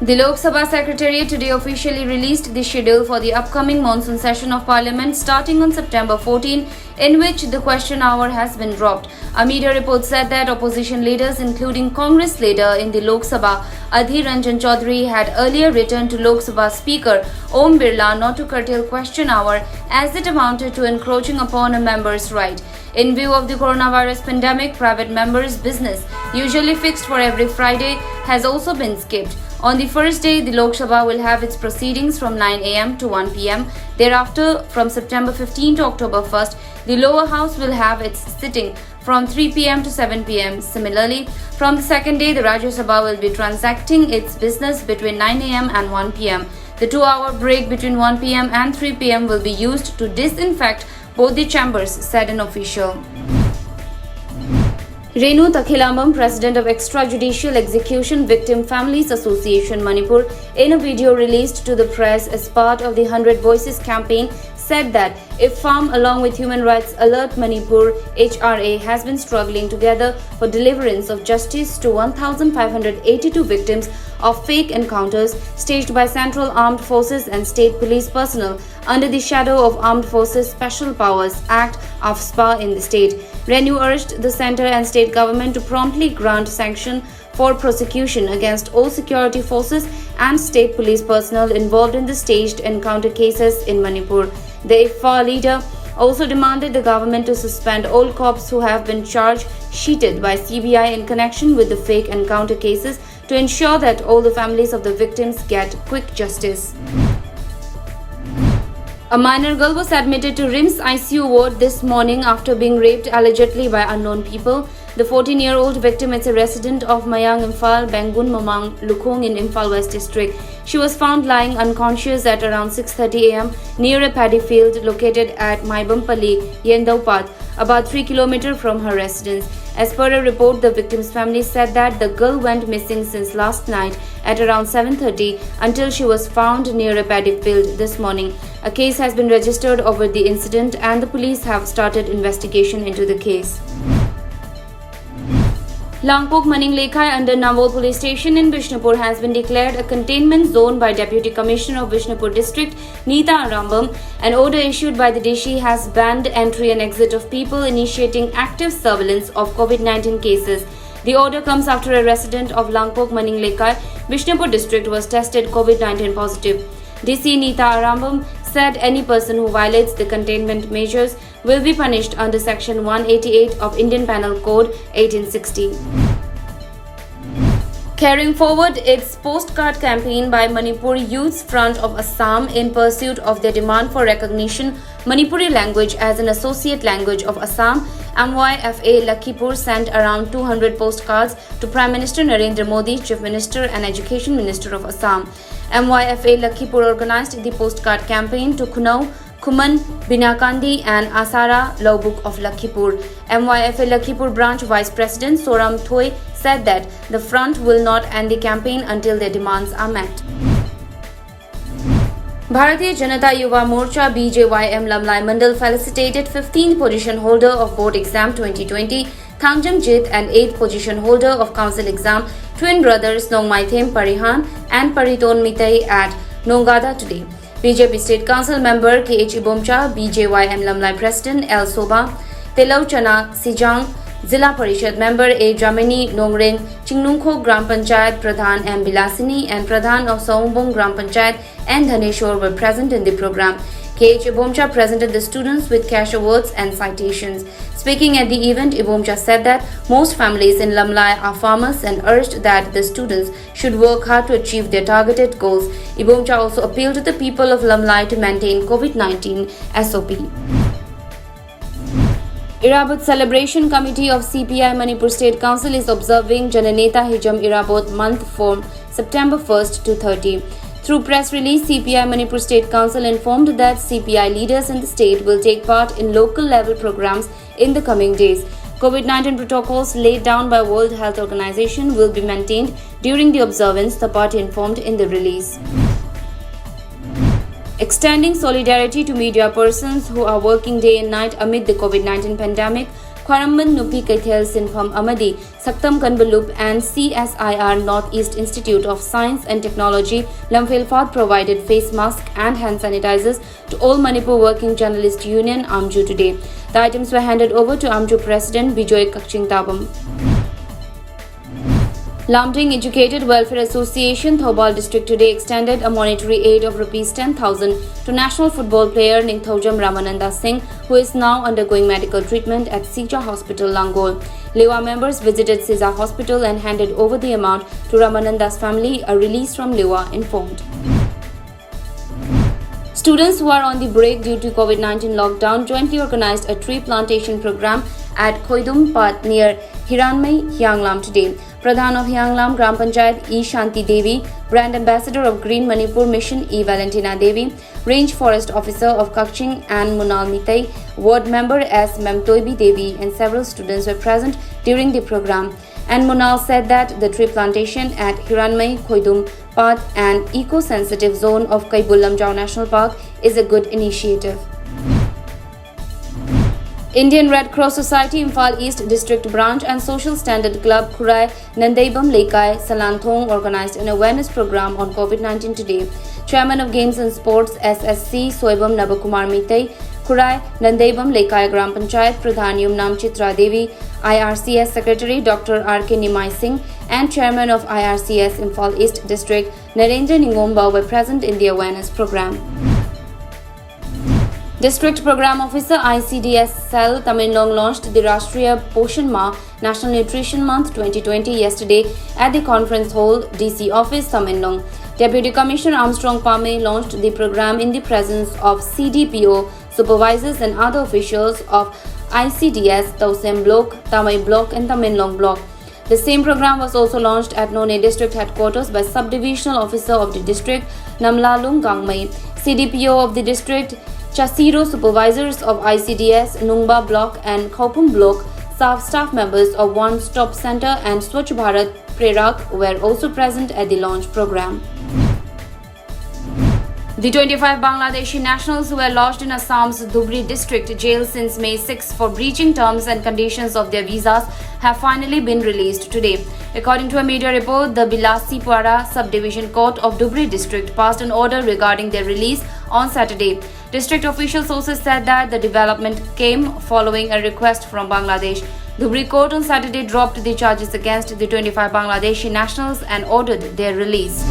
The Lok Sabha Secretariat today officially released the schedule for the upcoming monsoon session of Parliament starting on September 14, in which the question hour has been dropped. A media report said that opposition leaders, including Congress leader in the Lok Sabha, Adhir Ranjan Chaudhary, had earlier written to Lok Sabha Speaker Om Birla not to curtail question hour as it amounted to encroaching upon a member's right. In view of the coronavirus pandemic, private members' business, usually fixed for every Friday, has also been skipped. On the first day, the Lok Sabha will have its proceedings from 9 am to 1 pm. Thereafter, from September 15 to October 1st, the lower house will have its sitting from 3 pm to 7 pm. Similarly, from the second day, the Rajya Sabha will be transacting its business between 9 am and 1 pm. The 2-hour break between 1 pm and 3 pm will be used to disinfect both the chambers, said an official. Renu Takhilamam, President of Extrajudicial Execution Victim Families Association Manipur, in a video released to the press as part of the 100 Voices campaign, said that IFFAM along with Human Rights Alert Manipur HRA has been struggling together for deliverance of justice to 1,582 victims of fake encounters staged by Central Armed Forces and State Police personnel under the shadow of Armed Forces Special Powers Act of SPA in the state. Renu urged the centre and state government to promptly grant sanction for prosecution against all security forces and state police personnel involved in the staged encounter cases in Manipur. The IFFA leader also demanded the government to suspend all cops who have been charge sheeted by CBI in connection with the fake encounter cases to ensure that all the families of the victims get quick justice. A minor girl was admitted to RIMS ICU ward this morning after being raped allegedly by unknown people. The 14-year-old victim is a resident of Mayang Imphal, Bangun Mamang, Lukhong in Imphal West District. She was found lying unconscious at around 6:30 am near a paddy field located at Maibampalli, Yendaupat, about 3 km from her residence. As per a report, the victim's family said that the girl went missing since last night at around 7:30 until she was found near a paddy field this morning. A case has been registered over the incident and the police have started investigation into the case. Langpok Maninglekhai under Nambol Police Station in Bishnupur has been declared a containment zone by Deputy Commissioner of Bishnupur District, Neeta Arambam. An order issued by the DSHI has banned entry and exit of people initiating active surveillance of COVID-19 cases. The order comes after a resident of Langpok Maninglekhai, Bishnupur District was tested COVID-19 positive. DC Neeta Arambam said any person who violates the containment measures will be punished under Section 188 of Indian Penal Code 1860. Carrying forward its postcard campaign by Manipuri Youth Front of Assam in pursuit of their demand for recognition Manipuri language as an associate language of Assam, MYFA Lakhipur sent around 200 postcards to Prime Minister Narendra Modi, Chief Minister and Education Minister of Assam. MYFA Lakhipur organized the postcard campaign to Kunau, Kuman, Binakandi and Asara Laubuk of Lakhipur. MYFA Lakhipur branch Vice President Soram Thoi said that the front will not end the campaign until their demands are met. Bharatiya Janata Yuva Morcha BJYM Lamlai Mandal felicitated 15th position holder of Board Exam 2020 Thangjam Jit and 8th position holder of Council Exam twin brothers Nongmaithem Parihan and Pariton Mitai at Nongada today. BJP State Council member KH Ibomcha, BJYM Lamlai President L Soba, Telauchana Sijang, Zilla Parishad member A Jamini Nongring, Chingnungkho Gram Panchayat Pradhan M Bilasini and Pradhan of Saumbong Gram Panchayat and Dhaneshwar were present in the program. KH Ibomcha presented the students with cash awards and citations. Speaking at the event, Ibomcha said that most families in Lamlai are farmers and urged that the students should work hard to achieve their targeted goals. Ibomcha also appealed to the people of Lamlai to maintain COVID-19 SOP. Irabat Celebration Committee of CPI Manipur State Council is observing Jananeta Hijam Irabat month from September 1st to 30. Through press release, CPI Manipur State Council informed that CPI leaders in the state will take part in local level programs in the coming days. COVID-19 protocols laid down by World Health Organization will be maintained during the observance, the party informed in the release. Extending solidarity to media persons who are working day and night amid the COVID-19 pandemic, Khwaramban Nupi Kaithel Sinpham Amadi, Saktam Kanbalup and CSIR Northeast Institute of Science and Technology, Lamphilfat provided face masks and hand sanitizers to all Manipur Working Journalist Union Amju today. The items were handed over to Amju President Bijoy Kakching Tabam. Lamjing Educated Welfare Association, Thoubal District today extended a monetary aid of Rs 10,000 to national football player Hijam Irabat Singh, who is now undergoing medical treatment at Sija Hospital, Langol. Lewa members visited Sija Hospital and handed over the amount to Ramananda's family, a release from Lewa informed. Students who are on the break due to COVID-19 lockdown jointly organized a tree plantation program at Khoidum Path near Hijam today. Pradhan of Hijam Gram Panchayat E. Shanti Devi, Brand Ambassador of Green Manipur Mission E. Valentina Devi, Range Forest Officer of Kakching and Munal Mitai, Ward Member S. Memtoibi Devi and several students were present during the program. And Munal said that the tree plantation at Hiranmai, Khoidum Path and eco-sensitive zone of Kaibul-Lamjau National Park is a good initiative. Indian Red Cross Society Imphal East District Branch and Social Standard Club Khurai Nandaibam Lekai Salanthong organized an awareness program on COVID-19 today. Chairman of Games and Sports SSC Soibam Nabakumar Mitai, Khurai Nandaibam Lekai Gram Panchayat Pradhan Yumnam Chitra Devi, IRCS Secretary Dr. R.K. Nimai Singh and Chairman of IRCS Imphal East District Narendra Ningomba were present in the awareness program. District Program Officer ICDS Cell Tamilnad launched the Rashtriya Poshan Ma National Nutrition Month 2020 yesterday at the conference hall DC office Tamilnad. Deputy Commissioner Armstrong Pame launched the program in the presence of CDPO supervisors and other officials of ICDS Tausem Block, Tamai Block and Tamilnad Block. The same program was also launched at None District Headquarters by Subdivisional Officer of the District Namlalung Gangmai, CDPO of the District, Chasiro supervisors of ICDS, Nungba Block and Khopum Block, staff members of One Stop Center and Swachh Bharat Prerak were also present at the launch program. The 25 Bangladeshi nationals who were lodged in Assam's Dhubri district jail since May 6 for breaching terms and conditions of their visas have finally been released today. According to a media report, the Bilasipura Subdivision Court of Dhubri district passed an order regarding their release on Saturday. District official sources said that the development came following a request from Bangladesh. Dhubri court on Saturday dropped the charges against the 25 Bangladeshi nationals and ordered their release.